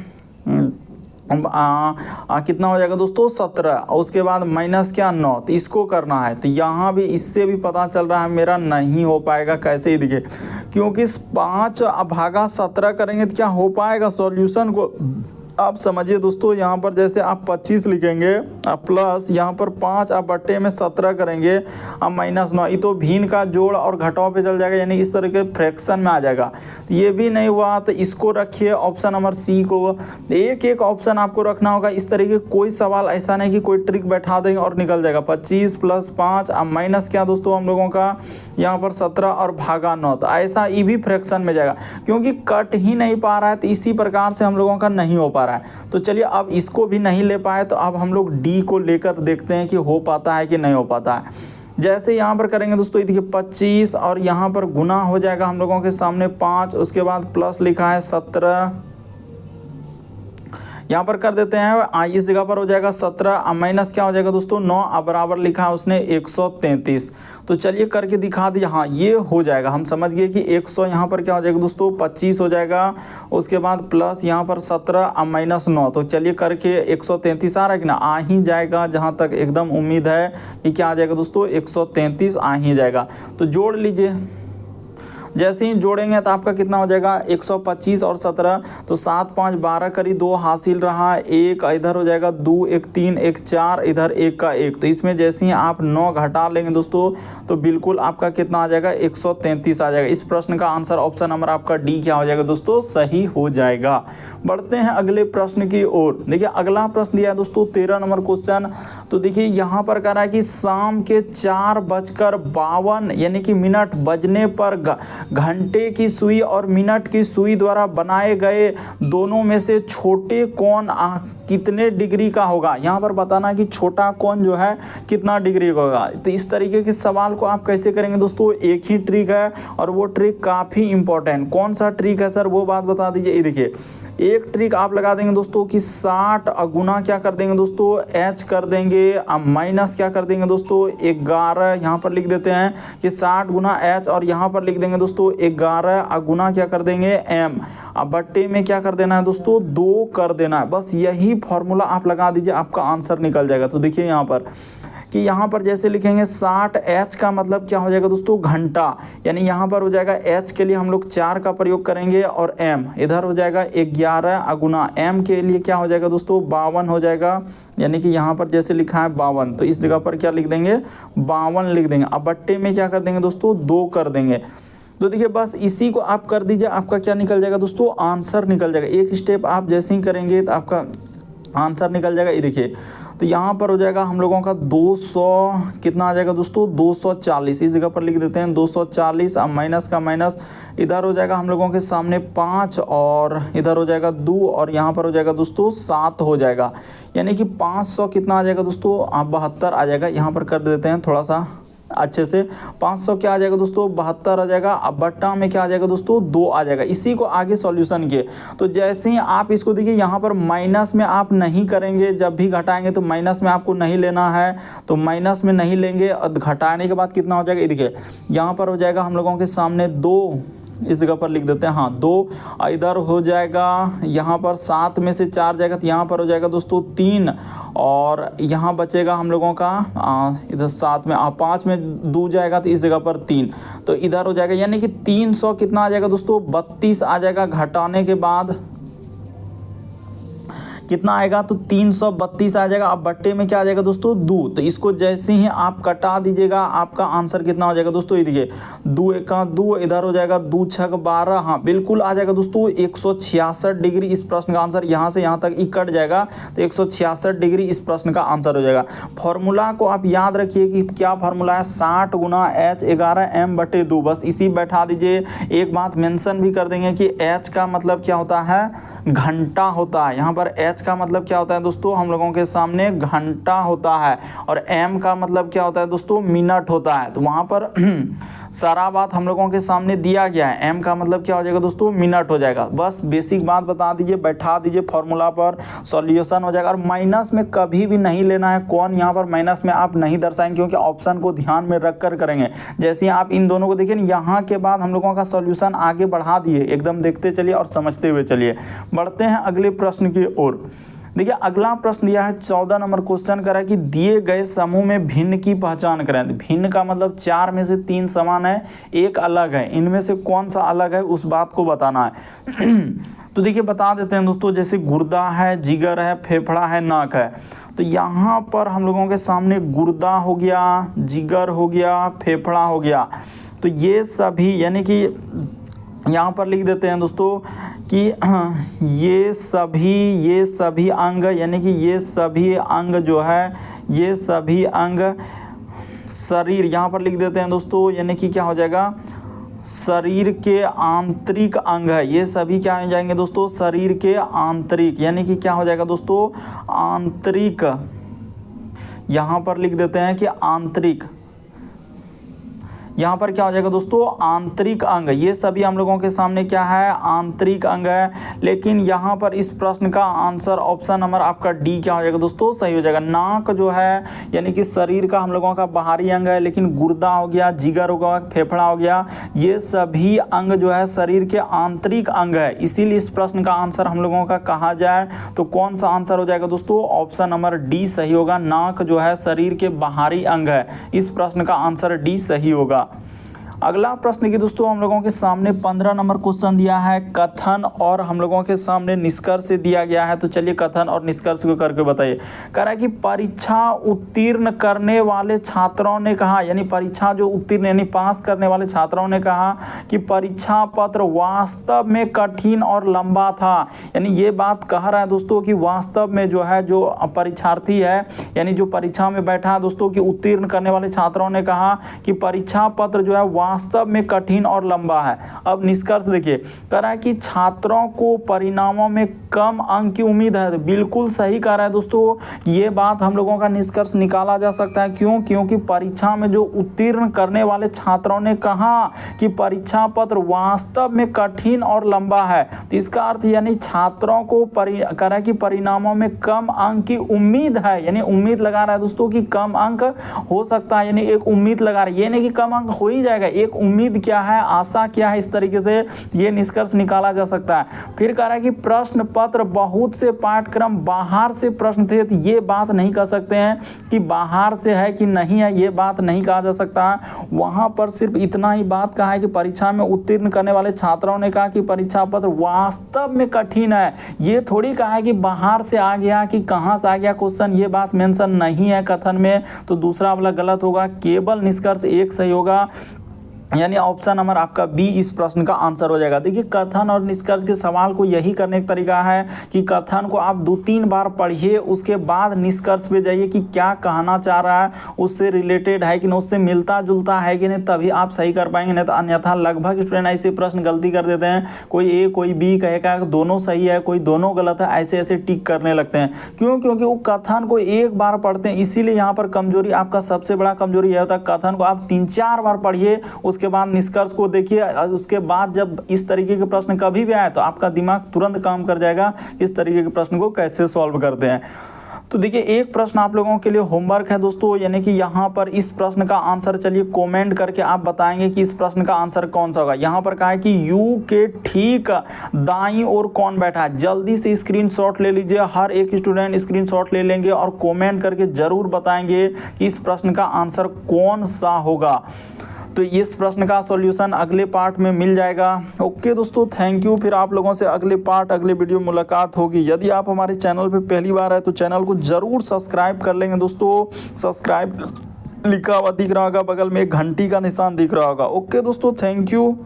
कितना हो जाएगा दोस्तों 17, उसके बाद माइनस क्या 9, तो इसको करना है। तो यहाँ भी इससे भी पता चल रहा है मेरा नहीं हो पाएगा। कैसे ही देखिए, क्योंकि 5 भागा 17 करेंगे तो क्या हो पाएगा सॉल्यूशन को आप समझिए दोस्तों। यहाँ पर जैसे आप 25 लिखेंगे प्लस यहाँ पर 5 आप बट्टे में 17 करेंगे अब माइनस 9, ये तो भिन्न का जोड़ और घटाव पे चल जाएगा, यानी इस तरह के फ्रैक्शन में आ जाएगा। ये भी नहीं हुआ तो इसको रखिए ऑप्शन नंबर सी को। एक एक ऑप्शन आपको रखना होगा। इस तरीके कोई सवाल ऐसा नहीं कि कोई ट्रिक बैठा देंगे और निकल जाएगा। 25 + 5 अब माइनस क्या दोस्तों हम लोगों का यहाँ पर 17 और भागा 9, तो ऐसा ये भी फ्रैक्शन में जाएगा, क्योंकि कट ही नहीं पा रहा है तो इसी प्रकार से हम लोगों का नहीं हो पा रहा है। तो चलिए अब इसको भी नहीं ले पाए तो अब हम लोग डी को लेकर देखते हैं कि हो पाता है कि नहीं हो पाता है। जैसे यहाँ पर करेंगे दोस्तों, ये देखिए 25 और यहाँ पर गुना हो जाएगा हम लोगों के सामने 5, उसके बाद प्लस लिखा है 17, यहाँ पर कर देते हैं इस जगह पर हो जाएगा 17 अब माइनस क्या हो जाएगा दोस्तों 9 अब बराबर लिखा है उसने 133। तो चलिए करके दिखा दिया, हाँ ये हो जाएगा। हम समझ गए कि 100 यहाँ पर क्या हो जाएगा दोस्तों 25 हो जाएगा, उसके बाद प्लस यहाँ पर 17 अब माइनस 9, तो चलिए करके 133 आ रहा है कि ना, आ ही जाएगा। जहाँ तक एकदम उम्मीद है कि क्या आ जाएगा दोस्तों 133 आ ही जाएगा। तो जोड़ लीजिए, जैसे ही जोड़ेंगे तो आपका कितना हो जाएगा 125 और 17, तो 7 5 12 करी 2 हासिल रहा, 1 इधर हो जाएगा 2 1 3 1 4 इधर 1 का 1, तो इसमें जैसे ही आप 9 घटा लेंगे दोस्तों तो बिल्कुल आपका कितना आ जाएगा 133 आ जाएगा। इस प्रश्न का आंसर ऑप्शन नंबर आपका डी क्या हो जाएगा दोस्तों सही हो जाएगा। बढ़ते हैं अगले प्रश्न की ओर। देखिए अगला प्रश्न दिया है दोस्तों 13 नंबर क्वेश्चन। तो देखिए यहाँ पर कह रहा है कि शाम के 4:52 यानी कि मिनट बजने पर घंटे की सुई और मिनट की सुई द्वारा बनाए गए दोनों में से छोटे कोण कितने डिग्री का होगा। यहाँ पर बताना कि छोटा कोण जो है कितना डिग्री का होगा। तो इस तरीके के सवाल को आप कैसे करेंगे दोस्तों, एक ही ट्रिक है और वो ट्रिक काफ़ी इंपॉर्टेंट। कौन सा ट्रिक है सर वो बात बता दीजिए। ये देखिए एक ट्रिक आप लगा देंगे दोस्तों कि 60 गुना क्या कर देंगे दोस्तों h कर देंगे, अब माइनस क्या कर देंगे दोस्तों 11, यहाँ पर लिख देते हैं कि 60 गुना h और यहाँ पर लिख देंगे दोस्तों 11 गुना क्या कर देंगे m, अब बट्टे में क्या कर देना है दोस्तों 2 कर देना है। बस यही फॉर्मूला आप लगा दीजिए, आपका आंसर निकल जाएगा। तो देखिए यहाँ पर कि यहाँ पर जैसे लिखेंगे 60h का मतलब क्या हो जाएगा दोस्तों घंटा, यानी यहाँ पर हो जाएगा h के लिए हम लोग 4 का प्रयोग करेंगे और m इधर हो जाएगा 11 गुना m के लिए क्या हो जाएगा दोस्तों 52 हो जाएगा, यानी कि यहाँ पर जैसे लिखा है 52 तो इस जगह पर क्या लिख देंगे 52 लिख देंगे। अब बट्टे में क्या कर देंगे दोस्तों 2 कर देंगे। तो देखिए बस इसी को आप कर दीजिए, आपका क्या निकल जाएगा दोस्तों आंसर निकल जाएगा। एक स्टेप आप जैसे ही करेंगे तो आपका आंसर निकल जाएगा। ये देखिए तो यहाँ पर हो जाएगा हम लोगों का 200 कितना आ जाएगा दोस्तों 240, इस जगह पर लिख देते हैं 240, अब माइनस का माइनस इधर हो जाएगा हम लोगों के सामने 5 और इधर हो जाएगा 2 और यहाँ पर हो जाएगा दोस्तों 7 हो जाएगा, यानी कि 500 कितना आ जाएगा दोस्तों 72 आ जाएगा। यहाँ पर कर देते हैं थोड़ा सा अच्छे से, 500 क्या आ जाएगा दोस्तों 72 आ जाएगा। अब बट्टा में क्या आ जाएगा दोस्तों 2 आ जाएगा। इसी को आगे सॉल्यूशन किए तो जैसे ही आप इसको देखिए यहाँ पर माइनस में आप नहीं करेंगे, जब भी घटाएंगे तो माइनस में आपको नहीं लेना है, तो माइनस में नहीं लेंगे और घटाने के बाद कितना हो जाएगा। ये देखिए यहाँ पर हो जाएगा हम लोगों के सामने 2, इस जगह पर लिख देते हैं हाँ 2, इधर हो जाएगा यहाँ पर 7 में से 4 जाएगा तो यहाँ पर हो जाएगा दोस्तों 3 और यहाँ बचेगा हम लोगों का इधर 7 में 5 में 2 जाएगा तो इस जगह पर 3, तो इधर हो जाएगा यानी कि 300 कितना आ जाएगा दोस्तों 32 आ जाएगा। घटाने के बाद कितना आएगा तो 332 आ जाएगा। अब बट्टे में क्या आ जाएगा दोस्तों 2, तो इसको जैसे ही आप कटा दीजिएगा आपका आंसर कितना हो जाएगा दोस्तों। ये देखिए 2 1 का 2 इधर हो जाएगा 2 6 12, हाँ बिल्कुल आ जाएगा दोस्तों 166 डिग्री। इस प्रश्न का आंसर यहाँ से यहाँ तक ही कट जाएगा तो 166 डिग्री इस प्रश्न का आंसर हो जाएगा। फॉर्मूला को आप याद रखिए कि क्या फॉर्मूला है 60 गुना h 11 m/2, बस इसी बैठा दीजिए। एक बात मेंशन भी कर देंगे कि h का मतलब क्या होता है घंटा होता है। यहाँ पर h का मतलब क्या होता है दोस्तों हम लोगों के सामने घंटा होता है और m का मतलब क्या होता है दोस्तों मिनट होता है। तो वहाँ पर सारा बात हम लोगों के सामने दिया गया है। एम का मतलब क्या हो जाएगा दोस्तों, मिनट हो जाएगा। बस बेसिक बात बता दीजिए, बैठा दीजिए फॉर्मूला पर, सॉल्यूशन हो जाएगा। और माइनस में कभी भी नहीं लेना है, कौन यहाँ पर माइनस में आप नहीं दर्शाएंगे, क्योंकि ऑप्शन को ध्यान में रख कर करेंगे। जैसे आप इन दोनों को देखिए, यहाँ के बाद हम लोगों का सॉल्यूशन आगे बढ़ा दिए, एकदम देखते चलिए और समझते हुए चलिए। बढ़ते हैं अगले प्रश्न की ओर। देखिए अगला प्रश्न दिया है 14 नंबर क्वेश्चन करा कि दिए गए समूह में भिन्न की पहचान करें। तो भिन्न का मतलब 4 में से 3 समान है, एक अलग है, इनमें से कौन सा अलग है उस बात को बताना है। तो देखिए बता देते हैं दोस्तों, जैसे गुर्दा है, जिगर है, फेफड़ा है, नाक है। तो यहाँ पर हम लोगों के सामने गुर्दा हो गया, जिगर हो गया, फेफड़ा हो गया। तो ये सभी यानी कि यहाँ पर लिख देते हैं दोस्तों कि ये सभी अंग, यानी कि ये सभी अंग जो है, ये सभी अंग शरीर, यहाँ पर लिख देते हैं दोस्तों, यानी कि क्या हो जाएगा, शरीर के आंतरिक अंग है। ये सभी क्या हो जाएंगे दोस्तों, शरीर के आंतरिक, यानी कि क्या हो जाएगा दोस्तों, आंतरिक। यहाँ पर लिख देते हैं कि आंतरिक, यहाँ पर क्या हो जाएगा दोस्तों, आंतरिक अंग। ये सभी हम लोगों के सामने क्या है, आंतरिक अंग है। लेकिन यहाँ पर इस प्रश्न का आंसर ऑप्शन नंबर आपका डी क्या हो जाएगा दोस्तों, सही हो जाएगा। नाक जो है यानी कि शरीर का हम लोगों का बाहरी अंग है, लेकिन गुर्दा हो गया, जिगर हो गया, फेफड़ा हो गया, ये सभी अंग जो है शरीर के आंतरिक अंग है। इसीलिए इस प्रश्न का आंसर हम लोगों का कहा जाए तो कौन सा आंसर हो जाएगा दोस्तों, ऑप्शन नंबर डी सही होगा। नाक जो है शरीर के बाहरी अंग है, इस प्रश्न का आंसर डी सही होगा। अगला प्रश्न की दोस्तों हम लोगों के सामने 15 नंबर क्वेश्चन दिया है, कथन और हम लोगों के सामने निष्कर्ष दिया गया है। तो चलिए कथन और निष्कर्ष को करके बताइए। कह रहा है कि परीक्षा उत्तीर्ण करने वाले छात्रों ने कहा, यानी परीक्षा जो उत्तीर्ण यानी पास करने वाले छात्रों ने कहा कि परीक्षा पत्र वास्तव में कठिन और लंबा था। यानी ये बात कह रहा है दोस्तों कि वास्तव में जो है, जो परीक्षार्थी है यानी जो परीक्षा में बैठा है दोस्तों, कि उत्तीर्ण करने वाले छात्रों ने कहा कि परीक्षा पत्र जो है वास्तव में कठिन और लंबा है। अब निष्कर्ष देखिए, कह रहा है कि छात्रों को परिणामों में कम अंक की उम्मीद है। तो बिल्कुल सही कह रहा है दोस्तों, ये बात हम लोगों का निष्कर्ष निकाला जा सकता है। क्यों? क्योंकि परीक्षा में जो उत्तीर्ण करने वाले छात्रों ने कहा कि परीक्षा पत्र वास्तव में कठिन और लंबा है, तो इसका अर्थ यानी छात्रों को कह रहा है कि परिणामों में कम अंक की उम्मीद है, यानी उम्मीद लगा रहा है दोस्तों कि कम अंक हो सकता है, यानी एक उम्मीद लगा रहा है, ये नहीं कि कम अंक हो ही जाएगा, एक उम्मीद क्या है, आशा क्या है, इस तरीके से ये निष्कर्ष निकाला जा सकता है। फिर कह रहा है कि प्रश्न पत्र बहुत से पाठ्यक्रम बाहर से प्रश्न थे। तो ये बात नहीं कह सकते हैं कि बाहर से है कि नहीं है, ये बात नहीं कहा जा सकता। वहां पर सिर्फ इतना ही बात कहा है कि परीक्षा में उत्तीर्ण करने वाले छात्रों ने कहा कि परीक्षा पत्र वास्तव में कठिन है। ये थोड़ी कहा है कि बाहर से आ गया, कि कहां से आ गया क्वेश्चन, ये बात मेंशन नहीं है कथन में, तो दूसरा वाला गलत होगा। केवल निष्कर्ष एक सही होगा, यानी ऑप्शन नंबर आपका बी इस प्रश्न का आंसर हो जाएगा। देखिए कथन और निष्कर्ष के सवाल को यही करने का तरीका है कि कथन को आप 2-3 बार पढ़िए, उसके बाद निष्कर्ष पे जाइए कि क्या कहना चाह रहा है, उससे रिलेटेड है कि नहीं, उससे मिलता जुलता है कि नहीं, तभी आप सही कर पाएंगे। नहीं तो अन्यथा लगभग स्टूडेंट ऐसे प्रश्न गलती कर देते हैं, कोई ए कोई बी कहेगा दोनों सही है, कोई दोनों गलत है, ऐसे ऐसे टिक करने लगते हैं। क्यों? क्योंकि वो कथन को एक बार पढ़ते हैं, इसीलिए यहाँ पर कमजोरी, आपका सबसे बड़ा कमजोरी यह होता है, कथन को आप 3-4 बार पढ़िए, उसके बाद निष्कर्ष को देखिए। उसके बाद जब इस तरीके के प्रश्न कभी भी आए तो आपका दिमाग तुरंत काम कर जाएगा, इस तरीके के प्रश्न को कैसे सॉल्व करते हैं। तो देखिए एक प्रश्न आप लोगों के लिए होमवर्क है दोस्तों, यानी कि यहाँ पर इस प्रश्न का आंसर चलिए कमेंट करके आप बताएंगे कि इस प्रश्न का आंसर कौन सा होगा। यहाँ पर कहा है कि यू के ठीक दाईं ओर कौन बैठा है। जल्दी से स्क्रीनशॉट ले लीजिए, हर एक स्टूडेंट स्क्रीनशॉट ले लेंगे और कमेंट करके जरूर बताएंगे कि इस प्रश्न का आंसर कौन सा होगा। तो इस प्रश्न का सॉल्यूशन अगले पार्ट में मिल जाएगा। ओके दोस्तों, थैंक यू। फिर आप लोगों से अगले पार्ट अगले वीडियो मुलाकात होगी। यदि आप हमारे चैनल पे पहली बार है तो चैनल को जरूर सब्सक्राइब कर लेंगे दोस्तों। सब्सक्राइब लिखा हुआ दिख रहा होगा, बगल में एक घंटी का निशान दिख रहा होगा। ओके दोस्तों, थैंक यू।